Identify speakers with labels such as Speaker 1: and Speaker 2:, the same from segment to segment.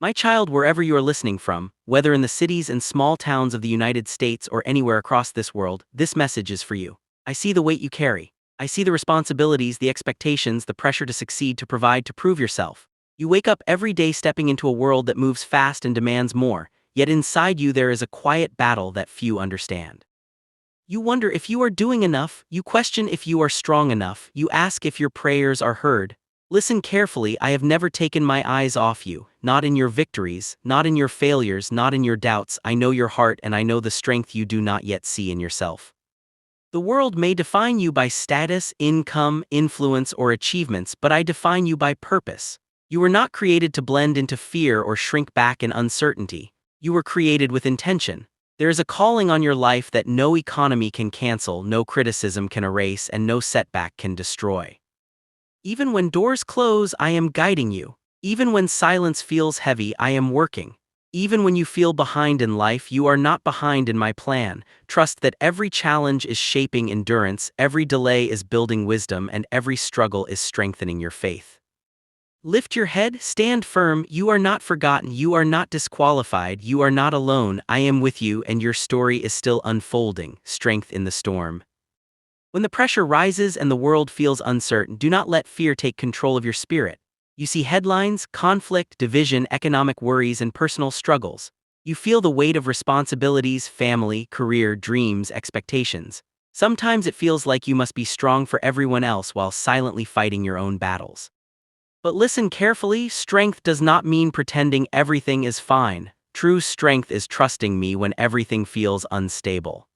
Speaker 1: My child, wherever you are listening from, whether in the cities and small towns of the United States or anywhere across this world, this message is for you. I see the weight you carry. I see the responsibilities, the expectations, the pressure to succeed, to provide, to prove yourself. You wake up every day stepping into a world that moves fast and demands more, yet inside you there is a quiet battle that few understand. You wonder if you are doing enough, you question if you are strong enough, you ask if your prayers are heard. Listen carefully, I have never taken my eyes off you, not in your victories, not in your failures, not in your doubts. I know your heart and I know the strength you do not yet see in yourself. The world may define you by status, income, influence, or achievements, but I define you by purpose. You were not created to blend into fear or shrink back in uncertainty. You were created with intention. There is a calling on your life that no economy can cancel, no criticism can erase, and no setback can destroy. Even when doors close, I am guiding you. Even when silence feels heavy, I am working. Even when you feel behind in life, you are not behind in my plan. Trust that every challenge is shaping endurance, every delay is building wisdom, and every struggle is strengthening your faith. Lift your head, stand firm, you are not forgotten, you are not disqualified, you are not alone, I am with you and your story is still unfolding. Strength in the storm. When the pressure rises and the world feels uncertain, do not let fear take control of your spirit. You see headlines, conflict, division, economic worries, and personal struggles. You feel the weight of responsibilities, family, career, dreams, expectations. Sometimes it feels like you must be strong for everyone else while silently fighting your own battles. But listen carefully, strength does not mean pretending everything is fine. True strength is trusting me when everything feels unstable.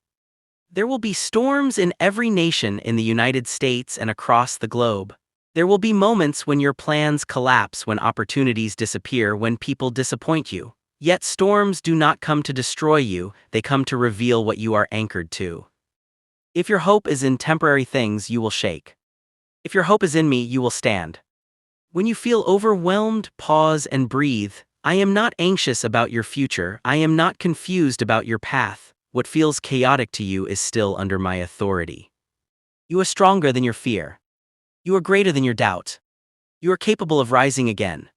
Speaker 1: There will be storms in every nation in the United States and across the globe. There will be moments when your plans collapse, when opportunities disappear, when people disappoint you. Yet storms do not come to destroy you, they come to reveal what you are anchored to. If your hope is in temporary things, you will shake. If your hope is in me, you will stand. When you feel overwhelmed, pause and breathe. I am not anxious about your future, I am not confused about your path. What feels chaotic to you is still under my authority. You are stronger than your fear. You are greater than your doubt. You are capable of rising again.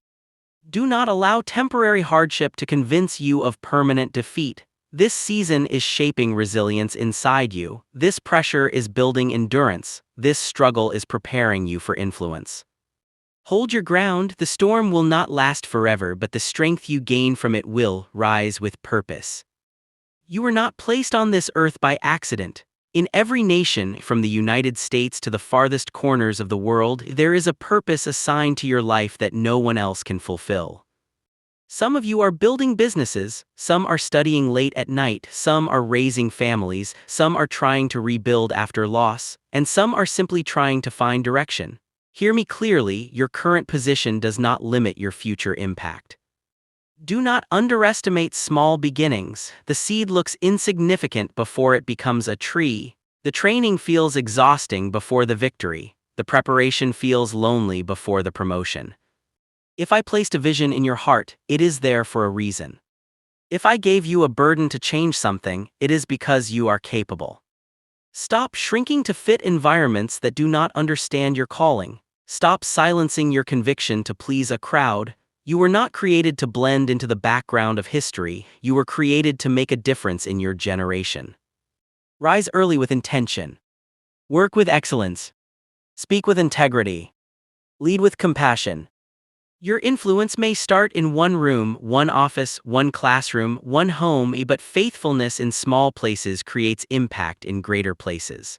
Speaker 1: Do not allow temporary hardship to convince you of permanent defeat. This season is shaping resilience inside you. This pressure is building endurance. This struggle is preparing you for influence. Hold your ground, the storm will not last forever, but the strength you gain from it will rise with purpose. You were not placed on this earth by accident. In every nation, from the United States to the farthest corners of the world, there is a purpose assigned to your life that no one else can fulfill. Some of you are building businesses, some are studying late at night, some are raising families, some are trying to rebuild after loss, and some are simply trying to find direction. Hear me clearly, your current position does not limit your future impact. Do not underestimate small beginnings. The seed looks insignificant before it becomes a tree. The training feels exhausting before the victory. The preparation feels lonely before the promotion. If I placed a vision in your heart, it is there for a reason. If I gave you a burden to change something, it is because you are capable. Stop shrinking to fit environments that do not understand your calling. Stop silencing your conviction to please a crowd. You were not created to blend into the background of history, you were created to make a difference in your generation. Rise early with intention. Work with excellence. Speak with integrity. Lead with compassion. Your influence may start in one room, one office, one classroom, one home, but faithfulness in small places creates impact in greater places.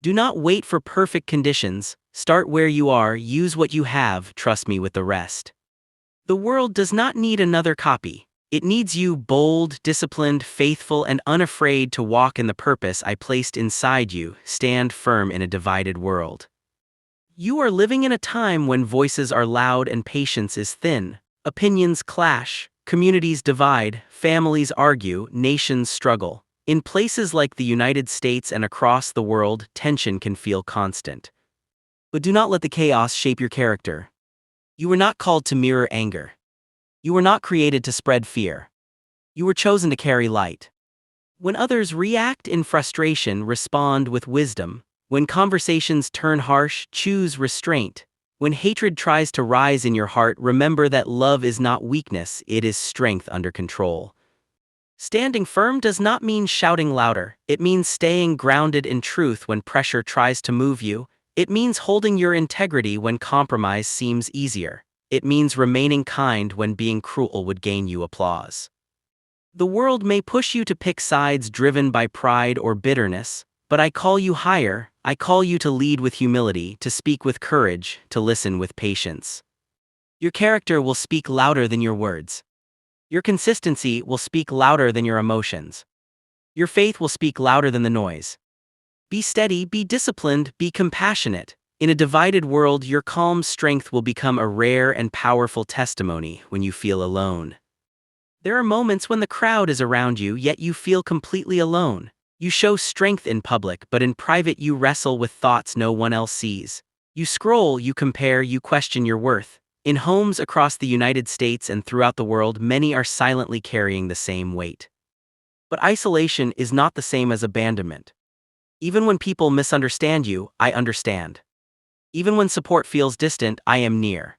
Speaker 1: Do not wait for perfect conditions. Start where you are, use what you have, trust me with the rest. The world does not need another copy. It needs you, bold, disciplined, faithful, and unafraid to walk in the purpose I placed inside you. Stand firm in a divided world. You are living in a time when voices are loud and patience is thin. Opinions clash, communities divide, families argue, nations struggle. In places like the United States and across the world, tension can feel constant. But do not let the chaos shape your character. You were not called to mirror anger. You were not created to spread fear. You were chosen to carry light. When others react in frustration, respond with wisdom. When conversations turn harsh, choose restraint. When hatred tries to rise in your heart, remember that love is not weakness, it is strength under control. Standing firm does not mean shouting louder, it means staying grounded in truth when pressure tries to move you. It means holding your integrity when compromise seems easier. It means remaining kind when being cruel would gain you applause. The world may push you to pick sides driven by pride or bitterness, but I call you higher. I call you to lead with humility, to speak with courage, to listen with patience. Your character will speak louder than your words. Your consistency will speak louder than your emotions. Your faith will speak louder than the noise. Be steady, be disciplined, be compassionate. In a divided world, your calm strength will become a rare and powerful testimony when you feel alone. There are moments when the crowd is around you, yet you feel completely alone. You show strength in public, but in private you wrestle with thoughts no one else sees. You scroll, you compare, you question your worth. In homes across the United States and throughout the world, many are silently carrying the same weight. But isolation is not the same as abandonment. Even when people misunderstand you, I understand. Even when support feels distant, I am near.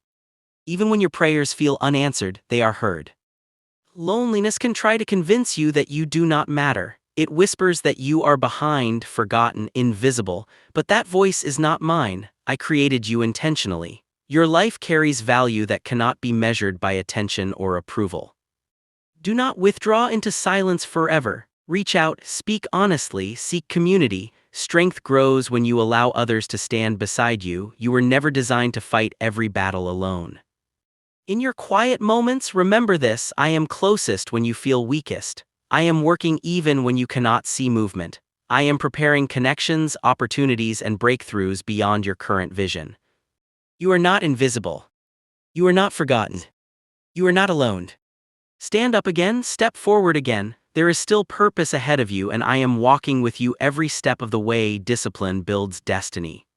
Speaker 1: Even when your prayers feel unanswered, they are heard. Loneliness can try to convince you that you do not matter. It whispers that you are behind, forgotten, invisible, but that voice is not mine. I created you intentionally. Your life carries value that cannot be measured by attention or approval. Do not withdraw into silence forever. Reach out, speak honestly, seek community. Strength grows when you allow others to stand beside you. You were never designed to fight every battle alone. In your quiet moments, remember this: I am closest when you feel weakest. I am working even when you cannot see movement. I am preparing connections, opportunities, and breakthroughs beyond your current vision. You are not invisible. You are not forgotten. You are not alone. Stand up again, step forward again. There is still purpose ahead of you, and I am walking with you every step of the way. Discipline builds destiny.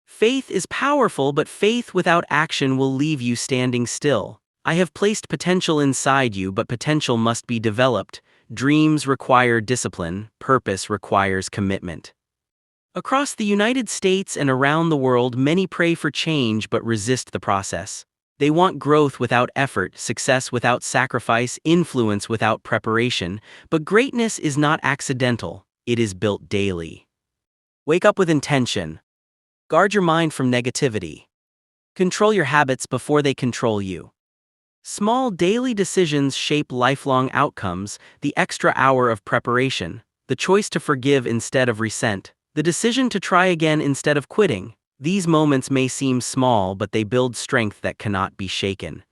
Speaker 1: Faith is powerful, but faith without action will leave you standing still. I have placed potential inside you, but potential must be developed. Dreams require discipline, purpose requires commitment. Across the United States and around the world, many pray for change but resist the process. They want growth without effort, success without sacrifice, influence without preparation, but greatness is not accidental, it is built daily. Wake up with intention. Guard your mind from negativity. Control your habits before they control you. Small daily decisions shape lifelong outcomes: the extra hour of preparation, the choice to forgive instead of resent, the decision to try again instead of quitting. These moments may seem small, but they build strength that cannot be shaken.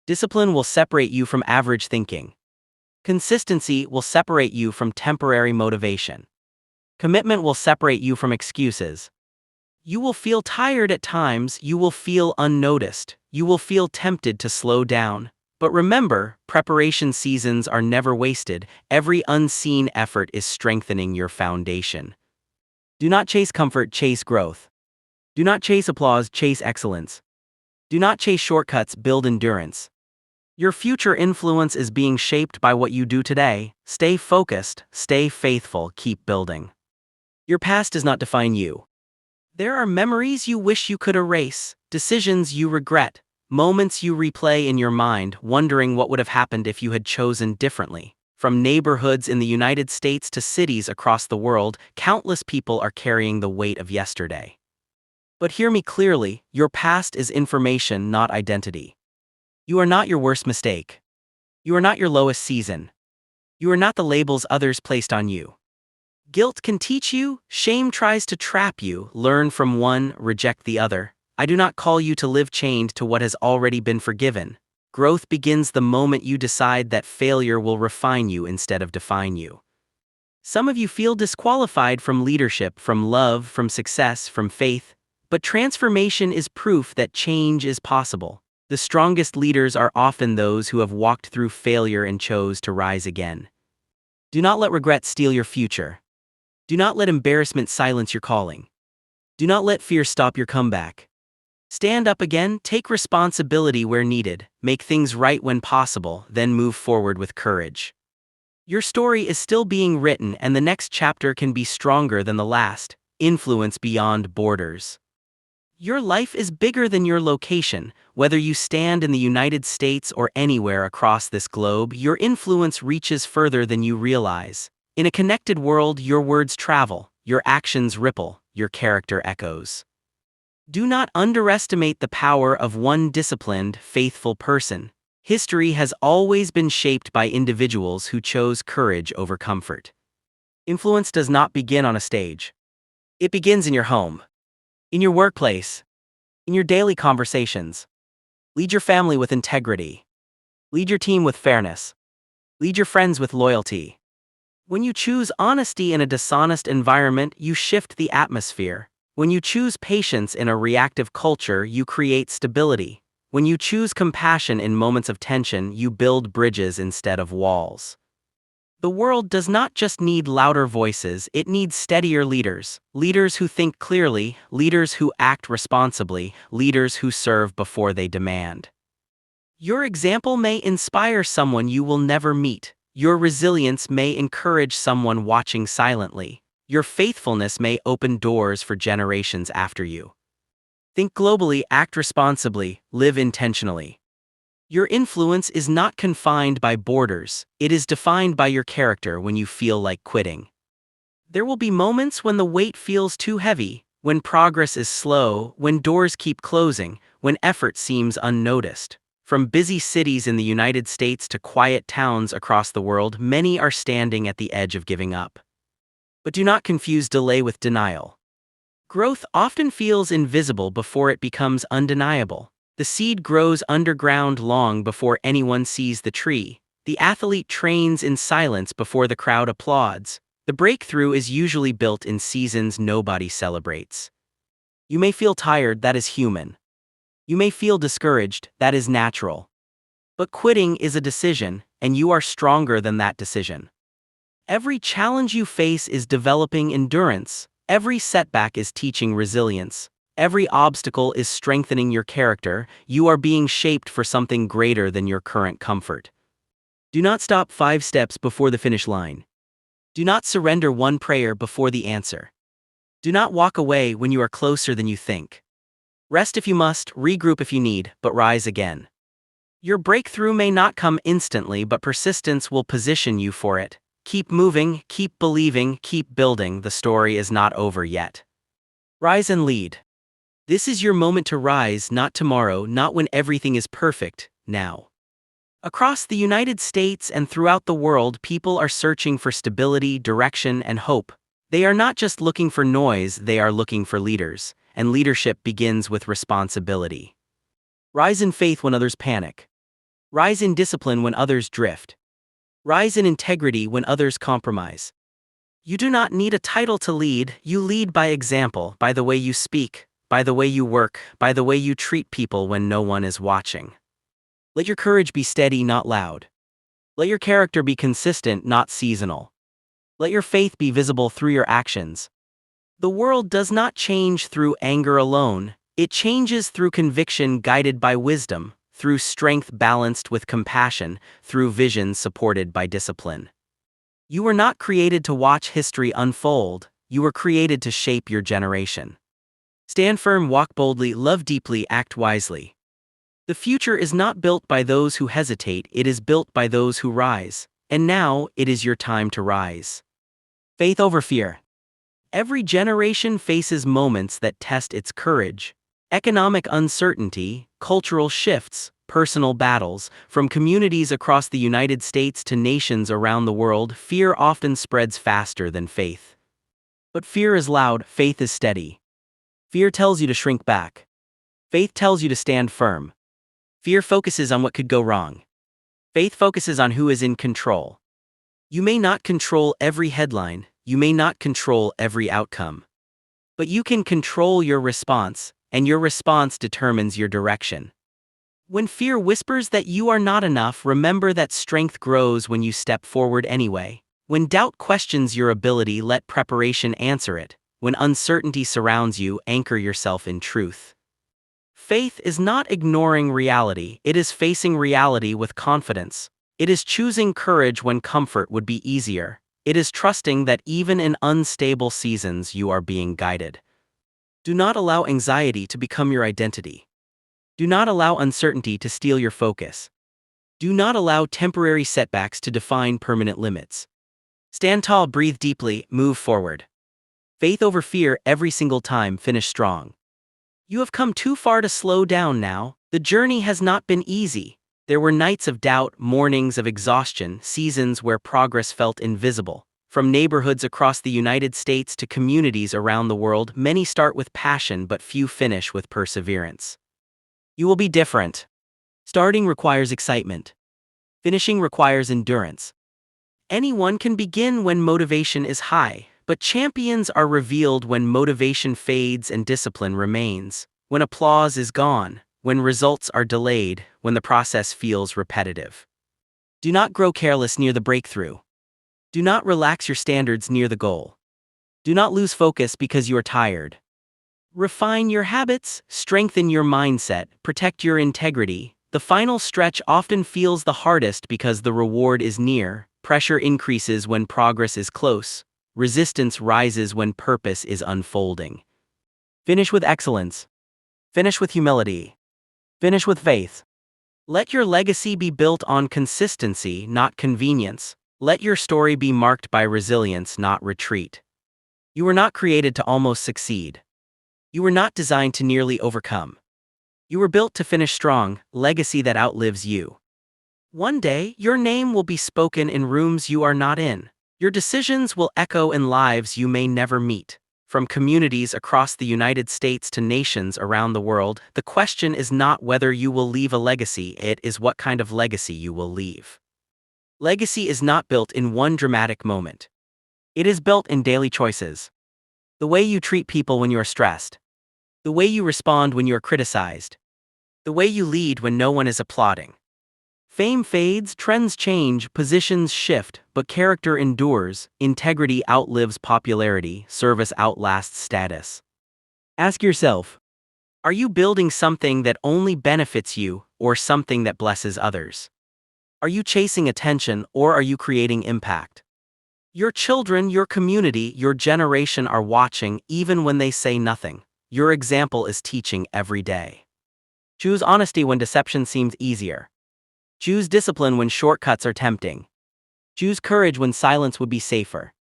Speaker 1: Discipline will separate you from average thinking. Consistency will separate you from temporary motivation. Commitment will separate you from excuses. You will feel tired at times, you will feel unnoticed, you will feel tempted to slow down. But remember, preparation seasons are never wasted. Every unseen effort is strengthening your foundation. Do not chase comfort, chase growth. Do not chase applause, chase excellence. Do not chase shortcuts, build endurance. Your future influence is being shaped by what you do today. Stay focused, stay faithful, keep building. Your past does not define you. There are memories you wish you could erase, decisions you regret, moments you replay in your mind, wondering what would have happened if you had chosen differently. From neighborhoods in the United States to cities across the world, countless people are carrying the weight of yesterday. But hear me clearly, your past is information, not identity. You are not your worst mistake. You are not your lowest season. You are not the labels others placed on you. Guilt can teach you, shame tries to trap you. Learn from one, reject the other. I do not call you to live chained to what has already been forgiven. Growth begins the moment you decide that failure will refine you instead of define you. Some of you feel disqualified from leadership, from love, from success, from faith, but transformation is proof that change is possible. The strongest leaders are often those who have walked through failure and chose to rise again. Do not let regret steal your future. Do not let embarrassment silence your calling. Do not let fear stop your comeback. Stand up again, take responsibility where needed, make things right when possible, then move forward with courage. Your story is still being written, and the next chapter can be stronger than the last. Influence beyond borders. Your life is bigger than your location. Whether you stand in the United States or anywhere across this globe, your influence reaches further than you realize. In a connected world, your words travel, your actions ripple, your character echoes. Do not underestimate the power of one disciplined, faithful person. History has always been shaped by individuals who chose courage over comfort. Influence does not begin on a stage. It begins in your home, in your workplace, in your daily conversations. Lead your family with integrity. Lead your team with fairness. Lead your friends with loyalty. When you choose honesty in a dishonest environment, you shift the atmosphere. When you choose patience in a reactive culture, you create stability. When you choose compassion in moments of tension, you build bridges instead of walls. The world does not just need louder voices, it needs steadier leaders. Leaders who think clearly, leaders who act responsibly, leaders who serve before they demand. Your example may inspire someone you will never meet. Your resilience may encourage someone watching silently. Your faithfulness may open doors for generations after you. Think globally, act responsibly, live intentionally. Your influence is not confined by borders, it is defined by your character when you feel like quitting. There will be moments when the weight feels too heavy, when progress is slow, when doors keep closing, when effort seems unnoticed. From busy cities in the United States to quiet towns across the world, many are standing at the edge of giving up. But do not confuse delay with denial. Growth often feels invisible before it becomes undeniable. The seed grows underground long before anyone sees the tree. The athlete trains in silence before the crowd applauds. The breakthrough is usually built in seasons nobody celebrates. You may feel tired, that is human. You may feel discouraged, that is natural. But quitting is a decision, and you are stronger than that decision. Every challenge you face is developing endurance. Every setback is teaching resilience. Every obstacle is strengthening your character. You are being shaped for something greater than your current comfort. Do not stop 5 steps before the finish line. Do not surrender one prayer before the answer. Do not walk away when you are closer than you think. Rest if you must, regroup if you need, but rise again. Your breakthrough may not come instantly, but persistence will position you for it. Keep moving, keep believing, keep building. The story is not over yet. Rise and lead. This is your moment to rise, not tomorrow, not when everything is perfect, now. Across the United States and throughout the world, people are searching for stability, direction, and hope. They are not just looking for noise, they are looking for leaders, and leadership begins with responsibility. Rise in faith when others panic. Rise in discipline when others drift. Rise in integrity when others compromise. You do not need a title to lead, you lead by example, by the way you speak, by the way you work, by the way you treat people when no one is watching. Let your courage be steady, not loud. Let your character be consistent, not seasonal. Let your faith be visible through your actions. The world does not change through anger alone, it changes through conviction guided by wisdom, through strength balanced with compassion, through vision supported by discipline. You were not created to watch history unfold, you were created to shape your generation. Stand firm, walk boldly, love deeply, act wisely. The future is not built by those who hesitate, it is built by those who rise. And now, it is your time to rise. Faith over fear. Every generation faces moments that test its courage. Economic uncertainty, cultural shifts, personal battles, from communities across the United States to nations around the world, fear often spreads faster than faith. But fear is loud, faith is steady. Fear tells you to shrink back. Faith tells you to stand firm. Fear focuses on what could go wrong. Faith focuses on who is in control. You may not control every headline, you may not control every outcome. But you can control your response, and your response determines your direction. When fear whispers that you are not enough, remember that strength grows when you step forward anyway. When doubt questions your ability, let preparation answer it. When uncertainty surrounds you, anchor yourself in truth. Faith is not ignoring reality, it is facing reality with confidence. It is choosing courage when comfort would be easier. It is trusting that even in unstable seasons you are being guided. Do not allow anxiety to become your identity. Do not allow uncertainty to steal your focus. Do not allow temporary setbacks to define permanent limits. Stand tall, breathe deeply, move forward. Faith over fear every single time, finish strong. You have come too far to slow down now. The journey has not been easy. There were nights of doubt, mornings of exhaustion, seasons where progress felt invisible. From neighborhoods across the United States to communities around the world, many start with passion but few finish with perseverance. You will be different. Starting requires excitement. Finishing requires endurance. Anyone can begin when motivation is high, but champions are revealed when motivation fades and discipline remains, when applause is gone, when results are delayed, when the process feels repetitive. Do not grow careless near the breakthrough. Do not relax your standards near the goal. Do not lose focus because you are tired. Refine your habits, strengthen your mindset, protect your integrity. The final stretch often feels the hardest because the reward is near. Pressure increases when progress is close. Resistance rises when purpose is unfolding. Finish with excellence. Finish with humility. Finish with faith. Let your legacy be built on consistency, not convenience. Let your story be marked by resilience, not retreat. You were not created to almost succeed. You were not designed to nearly overcome. You were built to finish strong, legacy that outlives you. One day, your name will be spoken in rooms you are not in. Your decisions will echo in lives you may never meet. From communities across the United States to nations around the world, the question is not whether you will leave a legacy, it is what kind of legacy you will leave. Legacy is not built in one dramatic moment. It is built in daily choices. The way you treat people when you are stressed. The way you respond when you are criticized. The way you lead when no one is applauding. Fame fades, trends change, positions shift, but character endures. Integrity outlives popularity, service outlasts status. Ask yourself, are you building something that only benefits you or something that blesses others? Are you chasing attention or are you creating impact? Your children, your community, your generation are watching even when they say nothing. Your example is teaching every day. Choose honesty when deception seems easier. Choose discipline when shortcuts are tempting. Choose courage when silence would be safer.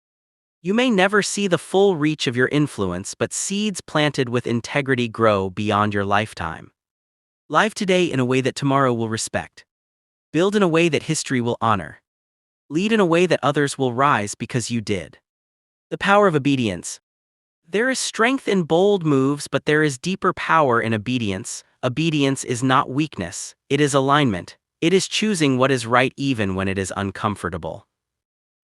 Speaker 1: You may never see the full reach of your influence, but seeds planted with integrity grow beyond your lifetime. Live today in a way that tomorrow will respect. Build in a way that history will honor. Lead in a way that others will rise because you did. The power of obedience. There is strength in bold moves, but there is deeper power in obedience. Obedience is not weakness, it is alignment. It is choosing what is right even when it is uncomfortable.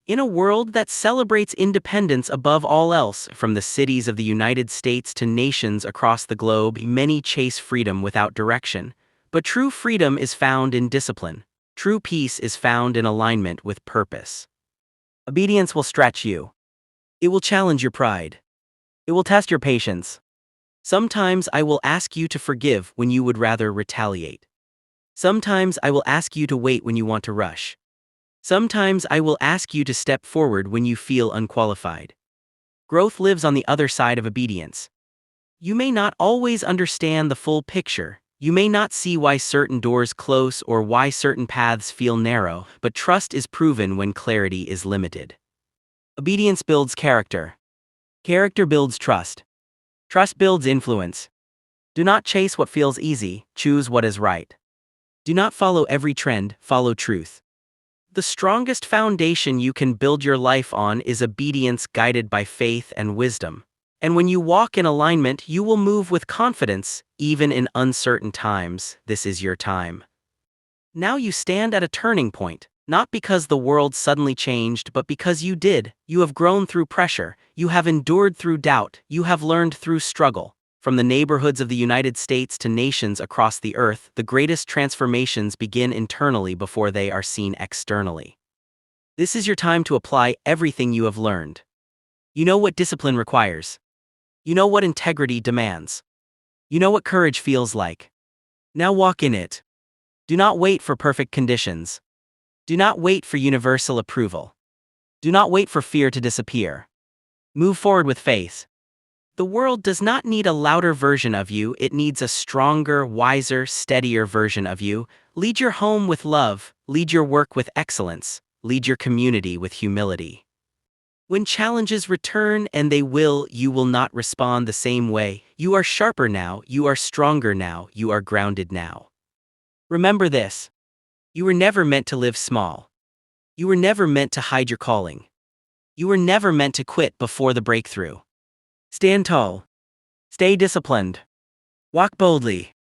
Speaker 1: In a world that celebrates independence above all else, from the cities of the United States to nations across the globe, many chase freedom without direction. But true freedom is found in discipline. True peace is found in alignment with purpose. Obedience will stretch you. It will challenge your pride. It will test your patience. Sometimes I will ask you to forgive when you would rather retaliate. Sometimes I will ask you to wait when you want to rush. Sometimes I will ask you to step forward when you feel unqualified. Growth lives on the other side of obedience. You may not always understand the full picture. You may not see why certain doors close or why certain paths feel narrow, but trust is proven when clarity is limited. Obedience builds character. Character builds trust. Trust builds influence. Do not chase what feels easy, choose what is right. Do not follow every trend, follow truth. The strongest foundation you can build your life on is obedience guided by faith and wisdom. And when you walk in alignment, you will move with confidence, even in uncertain times. This is your time. Now you stand at a turning point, not because the world suddenly changed, but because you did. You have grown through pressure, you have endured through doubt, you have learned through struggle. From the neighborhoods of the United States to nations across the earth, the greatest transformations begin internally before they are seen externally. This is your time to apply everything you have learned. You know what discipline requires. You know what integrity demands. You know what courage feels like. Now walk in it. Do not wait for perfect conditions. Do not wait for universal approval. Do not wait for fear to disappear. Move forward with faith. The world does not need a louder version of you, it needs a stronger, wiser, steadier version of you. Lead your home with love, lead your work with excellence, lead your community with humility. When challenges return, and they will, you will not respond the same way. You are sharper now, you are stronger now, you are grounded now. Remember this: you were never meant to live small. You were never meant to hide your calling. You were never meant to quit before the breakthrough. Stand tall. Stay disciplined. Walk boldly.